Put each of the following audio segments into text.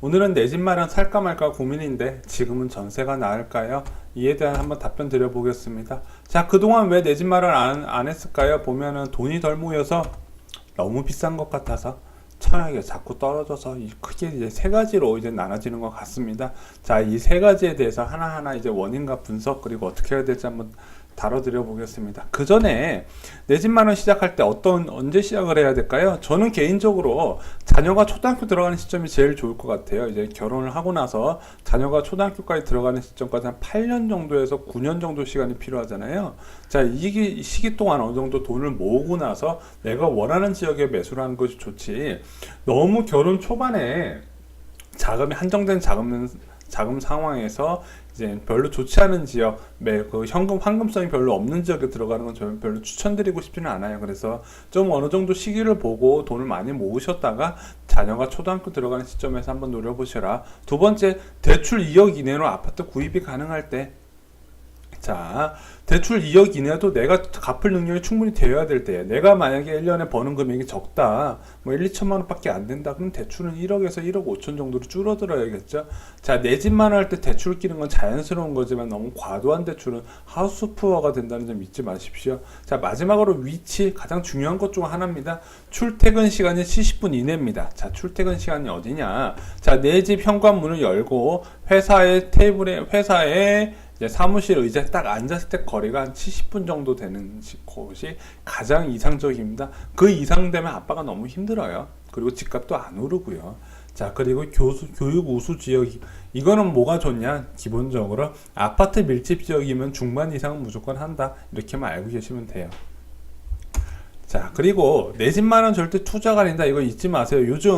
오늘은 내 집 마련 살까 말까 고민인데 지금은 전세가 나을까요? 이에 대한 한번 답변 드려보겠습니다. 자, 그동안 왜 내 집 마련 안 했을까요? 보면은 돈이 덜 모여서 너무 비싼 것 같아서 청약이 자꾸 떨어져서 크게 이제 세 가지로 이제 나눠지는 것 같습니다. 자, 이 세 가지에 대해서 하나하나 이제 원인과 분석 그리고 어떻게 해야 될지 한번 다뤄드려 보겠습니다. 그 전에 내 집 마련 시작할 때 언제 시작을 해야 될까요? 저는 개인적으로 자녀가 초등학교 들어가는 시점이 제일 좋을 것 같아요. 이제 결혼을 하고 나서 자녀가 초등학교까지 들어가는 시점까지 한 8년 정도에서 9년 정도 시간이 필요하잖아요. 자, 이 시기 동안 어느 정도 돈을 모으고 나서 내가 원하는 지역에 매수를 하는 것이 좋지. 너무 결혼 초반에 자금이 한정된 자금 상황에서 이제 별로 좋지 않은 지역, 그 황금성이 별로 없는 지역에 들어가는 건 저는 별로 추천드리고 싶지는 않아요. 그래서 좀 어느 정도 시기를 보고 돈을 많이 모으셨다가 자녀가 초등학교 들어가는 시점에서 한번 노려보시라. 두 번째, 대출 2억 이내로 아파트 구입이 가능할 때. 자, 대출 2억 이내도 내가 갚을 능력이 충분히 되어야 될 때, 내가 만약에 1년에 버는 금액이 적다, 뭐 1, 2천만 원밖에 안 된다, 그럼 대출은 1억에서 1억 5천 정도로 줄어들어야겠죠. 자, 내 집만 할 때 대출 끼는 건 자연스러운 거지만 너무 과도한 대출은 하우스 푸어가 된다는 점 잊지 마십시오. 자, 마지막으로 위치, 가장 중요한 것 중 하나입니다. 출퇴근 시간이 70분 이내입니다. 자, 출퇴근 시간이 어디냐? 자, 내 집 현관문을 열고 회사의 사무실 의자에 딱 앉았을 때 거리가 한 70분 정도 되는 곳이 가장 이상적입니다. 그 이상 되면 아빠가 너무 힘들어요. 그리고 집값도 안 오르고요. 자, 그리고 교육 우수 지역, 이거는 뭐가 좋냐? 기본적으로 아파트 밀집 지역이면 중반 이상은 무조건 한다. 이렇게만 알고 계시면 돼요. 자, 그리고 내 집만은 절대 투자가 아니다. 이거 잊지 마세요. 요즘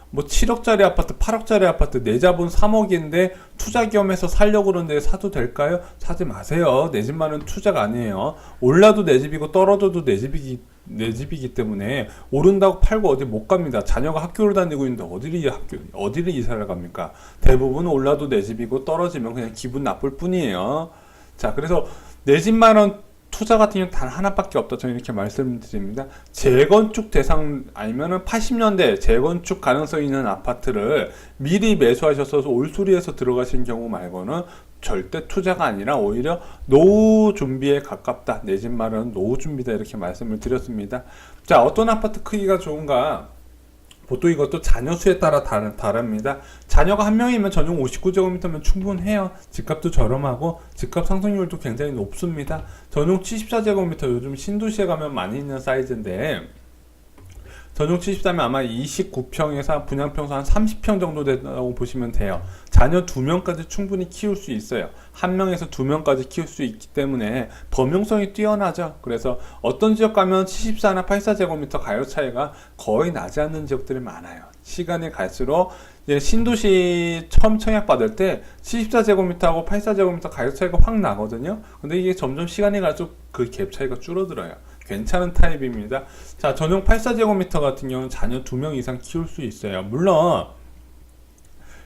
뭐 7억짜리 아파트, 8억짜리 아파트, 내 자본 3억인데 투자 겸해서 살려고 그러는데 사도 될까요? 사지 마세요. 내 집만은 투자가 아니에요. 올라도 내 집이고 떨어져도 내 집이기 때문에 오른다고 팔고 어디 못 갑니다. 자녀가 학교를 다니고 있는데 어디를 이사를 갑니까? 대부분 올라도 내 집이고 떨어지면 그냥 기분 나쁠 뿐이에요. 자, 그래서 내 집만은 투자 같은 경우는 단 하나밖에 없다. 저는 이렇게 말씀드립니다. 재건축 대상 아니면은 80년대 재건축 가능성 있는 아파트를 미리 매수하셔서 올수리해서 들어가신 경우 말고는 절대 투자가 아니라 오히려 노후 준비에 가깝다. 내 집 마련은 노후 준비다. 이렇게 말씀을 드렸습니다. 자, 어떤 아파트 크기가 좋은가? 보통 이것도 자녀 수에 따라 다릅니다. 자녀가 한 명이면 전용 59제곱미터면 충분해요. 집값도 저렴하고 집값 상승률도 굉장히 높습니다. 전용 74제곱미터 요즘 신도시에 가면 많이 있는 사이즈인데 전용 74면 아마 29평에서 분양평수 한 30평 정도 된다고 보시면 돼요. 자녀 2명까지 충분히 키울 수 있어요. 1명에서 2명까지 키울 수 있기 때문에 범용성이 뛰어나죠. 그래서 어떤 지역 가면 74나 84제곱미터 가격 차이가 거의 나지 않는 지역들이 많아요. 시간이 갈수록 이제 신도시 처음 청약받을 때 74제곱미터하고 84제곱미터 가격 차이가 확 나거든요. 근데 이게 점점 시간이 갈수록 그 갭 차이가 줄어들어요. 괜찮은 타입입니다. 자, 전용 84제곱미터 같은 경우는 자녀 2명 이상 키울 수 있어요. 물론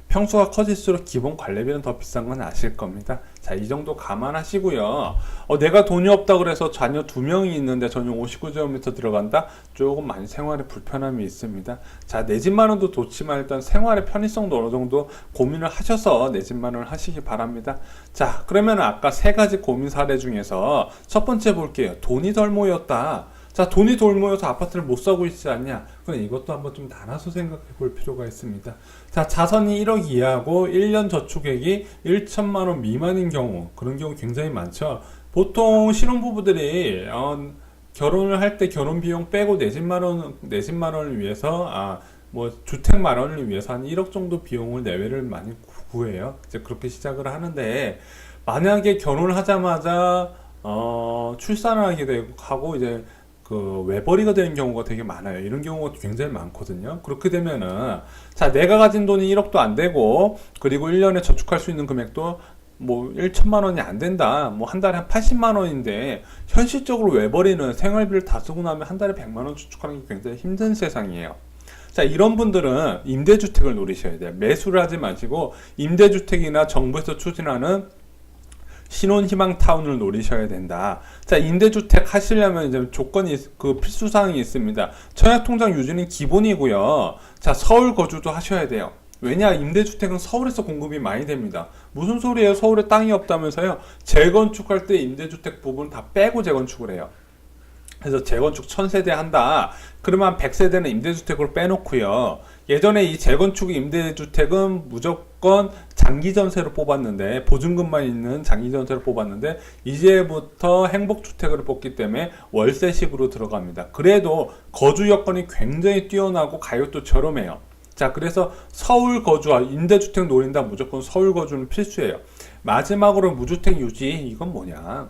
평수가 커질수록 기본 관리비는 더 비싼 건 아실 겁니다. 자, 이 정도 감안하시고요. 내가 돈이 없다 그래서 자녀 2명이 있는데 전용 59제곱미터 들어간다? 조금 많이 생활에 불편함이 있습니다. 자, 내 집 마련도 좋지만 일단 생활의 편의성도 어느 정도 고민을 하셔서 내 집 마련을 하시기 바랍니다. 자, 그러면 아까 세 가지 고민 사례 중에서 첫 번째 볼게요. 돈이 덜 모였다. 자, 돈이 덜 모여서 아파트를 못 사고 있지 않냐? 그럼 이것도 한번 좀 나눠서 생각해 볼 필요가 있습니다. 자, 자산이 1억 이하고 1년 저축액이 1천만 원 미만인 경우, 그런 경우 굉장히 많죠. 보통 신혼부부들이 결혼을 할 때 결혼 비용 빼고 내 집 마련을 위해서 주택 마련을 위해서 한 1억 정도 비용을 내외를 많이 구해요. 이제 그렇게 시작을 하는데 만약에 결혼을 하자마자 출산을 하게 하고 이제 그 외벌이가 되는 경우가 되게 많아요. 이런 경우가 굉장히 많거든요. 그렇게 되면은 자, 내가 가진 돈이 1억도 안 되고 그리고 1년에 저축할 수 있는 금액도 뭐 1천만 원이 안 된다. 뭐 한 달에 한 80만 원인데 현실적으로 외벌이는 생활비를 다 쓰고 나면 한 달에 100만 원 저축하는 게 굉장히 힘든 세상이에요. 자, 이런 분들은 임대주택을 노리셔야 돼요. 매수를 하지 마시고 임대주택이나 정부에서 추진하는 신혼희망타운을 노리셔야 된다. 자, 임대주택 하시려면 이제 필수사항이 있습니다. 청약통장 유지는 기본이고요. 자, 서울 거주도 하셔야 돼요. 왜냐? 임대주택은 서울에서 공급이 많이 됩니다. 무슨 소리예요? 서울에 땅이 없다면서요? 재건축할 때 임대주택 부분 다 빼고 재건축을 해요. 그래서 재건축 1000세대 한다. 그러면 100세대는 임대주택으로 빼놓고요. 예전에 이 재건축 임대주택은 무조건 장기전세로 뽑았는데, 보증금만 있는 장기전세로 뽑았는데, 이제부터 행복주택으로 뽑기 때문에 월세식으로 들어갑니다. 그래도 거주 여건이 굉장히 뛰어나고 가격도 저렴해요. 자, 그래서 서울 거주와 임대주택 노린다. 무조건 서울 거주는 필수예요. 마지막으로 무주택 유지. 이건 뭐냐?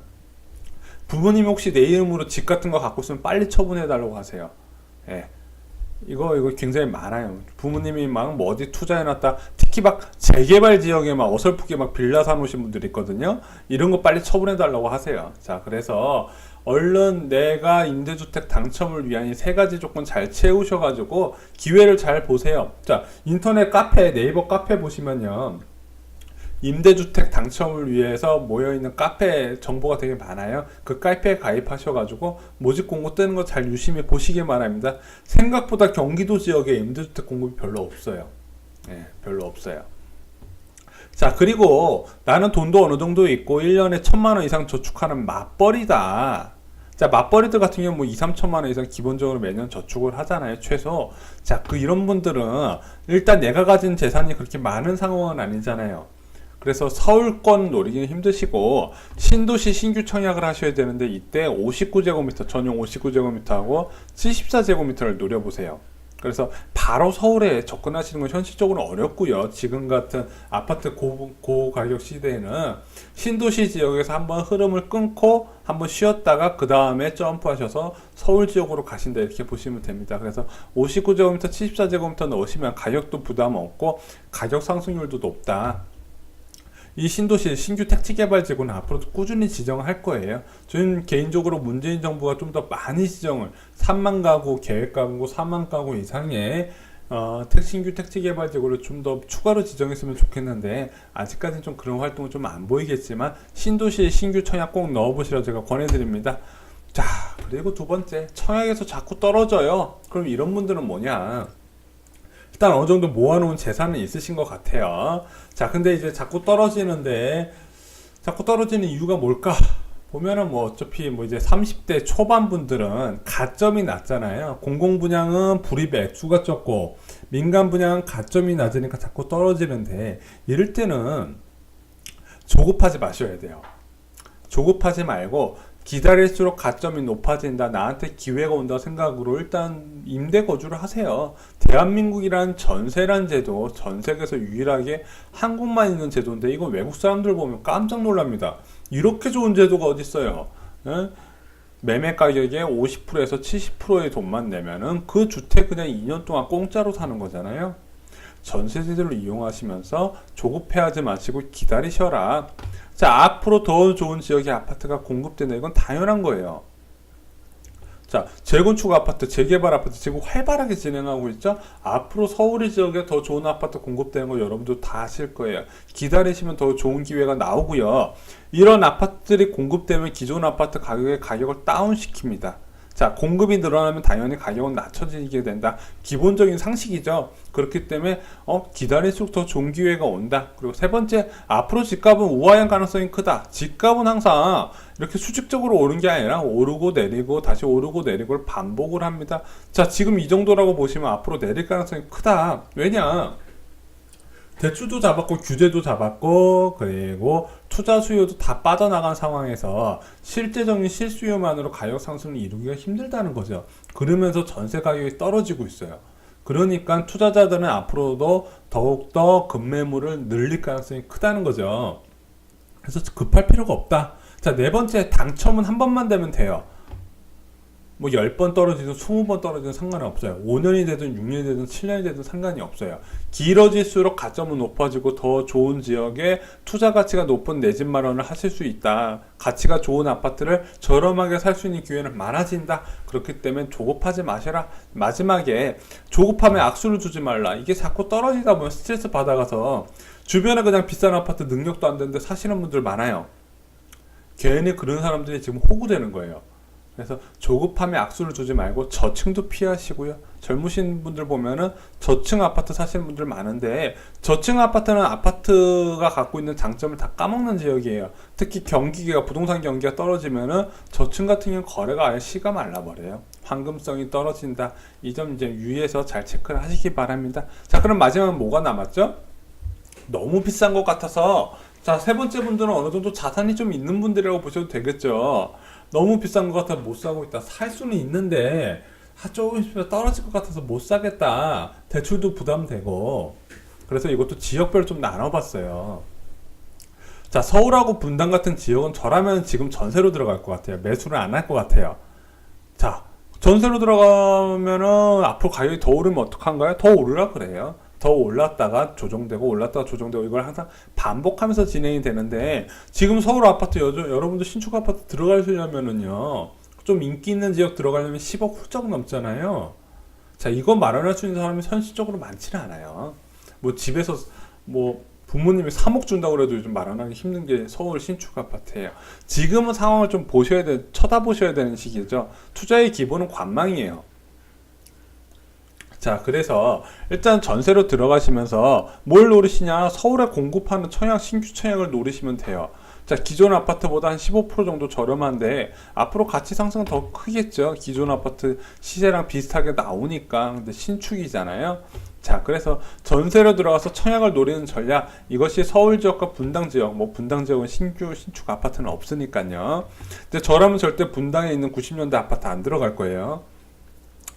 부모님이 혹시 내 이름으로 집 같은 거 갖고 있으면 빨리 처분해 달라고 하세요. 예. 이거 굉장히 많아요. 부모님이 막 뭐 어디 투자해놨다, 특히 막 재개발 지역에 막 어설프게 막 빌라 사놓으신 분들이 있거든요. 이런 거 빨리 처분해 달라고 하세요. 자, 그래서 얼른 내가 임대주택 당첨을 위한 이 세 가지 조건 잘 채우셔가지고 기회를 잘 보세요. 자, 인터넷 카페, 네이버 카페 보시면요. 임대주택 당첨을 위해서 모여있는 카페 정보가 되게 많아요. 그 카페에 가입하셔가지고 모집 공고 뜨는 거 잘 유심히 보시기 바랍니다. 생각보다 경기도 지역에 임대주택 공급이 별로 없어요. 네, 별로 없어요. 자, 그리고 나는 돈도 어느 정도 있고 1년에 1000만원 이상 저축하는 맞벌이다. 자, 맞벌이들 같은 경우는 뭐 2, 3천만 원 이상 기본적으로 매년 저축을 하잖아요, 최소. 자, 이런 분들은 일단 내가 가진 재산이 그렇게 많은 상황은 아니잖아요. 그래서 서울권 노리기는 힘드시고 신도시 신규 청약을 하셔야 되는데, 이때 59제곱미터, 전용 59제곱미터하고 74제곱미터를 노려보세요. 그래서 바로 서울에 접근하시는 건 현실적으로 어렵고요. 지금 같은 아파트 고가격 시대에는 신도시 지역에서 한번 흐름을 끊고 한번 쉬었다가 그 다음에 점프하셔서 서울 지역으로 가신다, 이렇게 보시면 됩니다. 그래서 59제곱미터, 74제곱미터 넣으시면 가격도 부담 없고 가격 상승률도 높다. 이 신도시 신규 택지개발지구는 앞으로도 꾸준히 지정을 할 거예요. 저는 개인적으로 문재인 정부가 좀 더 많이 지정을, 3만 가구, 계획 가구 4만 가구 이상의 신규 택지개발지구를 좀 더 추가로 지정했으면 좋겠는데, 아직까지는 좀 그런 활동은 좀 안 보이겠지만 신도시 신규 청약 꼭 넣어보시라고 제가 권해드립니다. 자, 그리고 두 번째, 청약에서 자꾸 떨어져요. 그럼 이런 분들은 뭐냐? 일단 어느 정도 모아놓은 재산은 있으신 것 같아요. 자, 근데 이제 자꾸 떨어지는 이유가 뭘까? 보면은 뭐 어차피 뭐 이제 30대 초반 분들은 가점이 낮잖아요. 공공분양은 불이익 액수가 적고 민간 분양은 가점이 낮으니까 자꾸 떨어지는데, 이럴 때는 조급하지 마셔야 돼요. 조급하지 말고 기다릴수록 가점이 높아진다, 나한테 기회가 온다 생각으로 일단 임대 거주를 하세요. 대한민국이란 전세란 제도, 전 세계에서 유일하게 한국만 있는 제도인데, 이거 외국 사람들 보면 깜짝 놀랍니다. 이렇게 좋은 제도가 어디 있어요? 매매 가격의 50%에서 70%의 돈만 내면은 그 주택 그냥 2년 동안 공짜로 사는 거잖아요. 전세제도를 이용하시면서 조급해하지 마시고 기다리셔라. 자, 앞으로 더 좋은 지역의 아파트가 공급된다. 이건 당연한 거예요. 자, 재건축 아파트, 재개발 아파트 지금 활발하게 진행하고 있죠. 앞으로 서울 지역에 더 좋은 아파트 공급되는 거 여러분도 다 아실 거예요. 기다리시면 더 좋은 기회가 나오고요. 이런 아파트들이 공급되면 기존 아파트 가격을 다운시킵니다. 자, 공급이 늘어나면 당연히 가격은 낮춰지게 된다. 기본적인 상식이죠. 그렇기 때문에 기다릴수록 더 좋은 기회가 온다. 그리고 세 번째, 앞으로 집값은 우하향 가능성이 크다. 집값은 항상 이렇게 수직적으로 오른 게 아니라 오르고 내리고 다시 오르고 내리고를 반복을 합니다. 자, 지금 이 정도라고 보시면 앞으로 내릴 가능성이 크다. 왜냐? 대출도 잡았고 규제도 잡았고 그리고 투자 수요도 다 빠져나간 상황에서 실제적인 실수요만으로 가격 상승을 이루기가 힘들다는 거죠. 그러면서 전세 가격이 떨어지고 있어요. 그러니까 투자자들은 앞으로도 더욱더 급매물을 늘릴 가능성이 크다는 거죠. 그래서 급할 필요가 없다. 자, 네 번째, 당첨은 한 번만 되면 돼요. 뭐 10번 떨어지든 20번 떨어지든 상관은 없어요. 5년이 되든 6년이 되든 7년이 되든 상관이 없어요. 길어질수록 가점은 높아지고 더 좋은 지역에 투자 가치가 높은 내 집 마련을 하실 수 있다. 가치가 좋은 아파트를 저렴하게 살 수 있는 기회는 많아진다. 그렇기 때문에 조급하지 마셔라. 마지막에 조급함에 악수를 주지 말라. 이게 자꾸 떨어지다 보면 스트레스 받아가서 주변에 그냥 비싼 아파트 능력도 안 되는데 사시는 분들 많아요. 괜히 그런 사람들이 지금 호구되는 거예요. 그래서 조급함에 악수를 주지 말고 저층도 피하시고요. 젊으신 분들 보면은 저층 아파트 사시는 분들 많은데, 저층 아파트는 아파트가 갖고 있는 장점을 다 까먹는 지역이에요. 특히 경기가, 부동산 경기가 떨어지면은 저층 같은 경우는 거래가 아예 씨가 말라버려요. 황금성이 떨어진다. 이 점 이제 유의해서 잘 체크를 하시기 바랍니다. 자, 그럼 마지막은 뭐가 남았죠? 너무 비싼 것 같아서, 자, 세 번째 분들은 어느 정도 자산이 좀 있는 분들이라고 보셔도 되겠죠. 너무 비싼 것 같아서 못 사고 있다. 살 수는 있는데, 조금 있으면 떨어질 것 같아서 못 사겠다. 대출도 부담되고. 그래서 이것도 지역별로 좀 나눠봤어요. 자, 서울하고 분당 같은 지역은 저라면 지금 전세로 들어갈 것 같아요. 매수를 안 할 것 같아요. 자, 전세로 들어가면은 앞으로 가격이 더 오르면 어떡한가요? 더 오르라 그래요. 더 올랐다가 조정되고 올랐다가 조정되고 이걸 항상 반복하면서 진행이 되는데, 지금 서울 아파트 여러분들 신축 아파트 들어가시려면은요, 좀 인기 있는 지역 들어가려면 10억 훌쩍 넘잖아요. 자, 이거 마련할 수 있는 사람이 현실적으로 많지는 않아요. 뭐 집에서 뭐 부모님이 3억 준다고 해도 요즘 마련하기 힘든 게 서울 신축 아파트예요. 지금은 상황을 좀 쳐다보셔야 되는 시기죠. 투자의 기본은 관망이에요. 자, 그래서 일단 전세로 들어가시면서 뭘 노리시냐? 서울에 공급하는 신규 청약을 노리시면 돼요. 자, 기존 아파트보다 한 15% 정도 저렴한데 앞으로 가치 상승은 더 크겠죠. 기존 아파트 시세랑 비슷하게 나오니까. 근데 신축이잖아요. 자, 그래서 전세로 들어가서 청약을 노리는 전략, 이것이 서울 지역과 분당 지역, 뭐 분당 지역은 신축 아파트는 없으니까요. 근데 저라면 절대 분당에 있는 90년대 아파트 안 들어갈 거예요.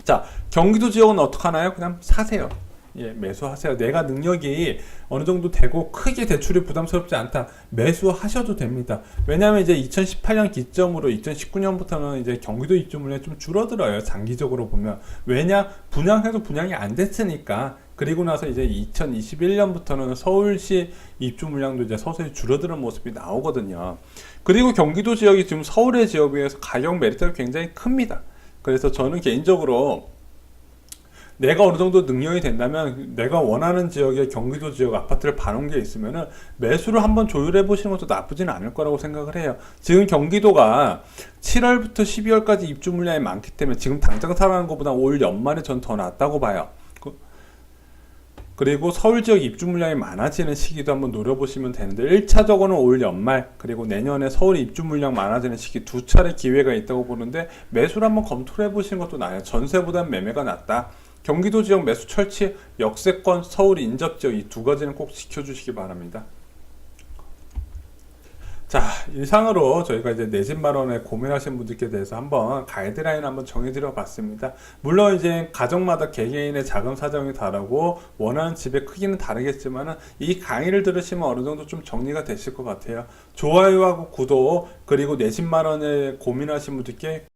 자, 경기도 지역은 어떡하나요? 그냥 사세요. 예, 매수하세요. 내가 능력이 어느 정도 되고 크게 대출이 부담스럽지 않다. 매수하셔도 됩니다. 왜냐하면 이제 2018년 기점으로 2019년부터는 이제 경기도 입주 물량이 좀 줄어들어요. 장기적으로 보면. 왜냐? 분양해도 분양이 안 됐으니까. 그리고 나서 이제 2021년부터는 서울시 입주 물량도 이제 서서히 줄어드는 모습이 나오거든요. 그리고 경기도 지역이 지금 서울의 지역에 비해서 가격 메리트가 굉장히 큽니다. 그래서 저는 개인적으로 내가 어느 정도 능력이 된다면 내가 원하는 지역의 경기도 지역 아파트를 봐놓은 게 있으면은 매수를 한번 조율해 보시는 것도 나쁘지는 않을 거라고 생각을 해요. 지금 경기도가 7월부터 12월까지 입주 물량이 많기 때문에 지금 당장 사라는 것보다 올 연말에 전 더 낫다고 봐요. 그리고 서울 지역 입주 물량이 많아지는 시기도 한번 노려보시면 되는데, 1차적으로는 올 연말, 그리고 내년에 서울 입주 물량 많아지는 시기 두 차례 기회가 있다고 보는데, 매수를 한번 검토를 해보시는 것도 나아요. 전세보다는 매매가 낫다. 경기도 지역 매수 철치, 역세권, 서울 인접 지역, 이 두 가지는 꼭 지켜주시기 바랍니다. 자, 이상으로 저희가 이제 내 집 마련에 고민하시는 분들께 대해서 한번 가이드라인 한번 정해드려 봤습니다. 물론 이제 가정마다 개개인의 자금 사정이 다르고 원하는 집의 크기는 다르겠지만은 이 강의를 들으시면 어느 정도 좀 정리가 되실 것 같아요. 좋아요하고 구독, 그리고 내 집 마련에 고민하시는 분들께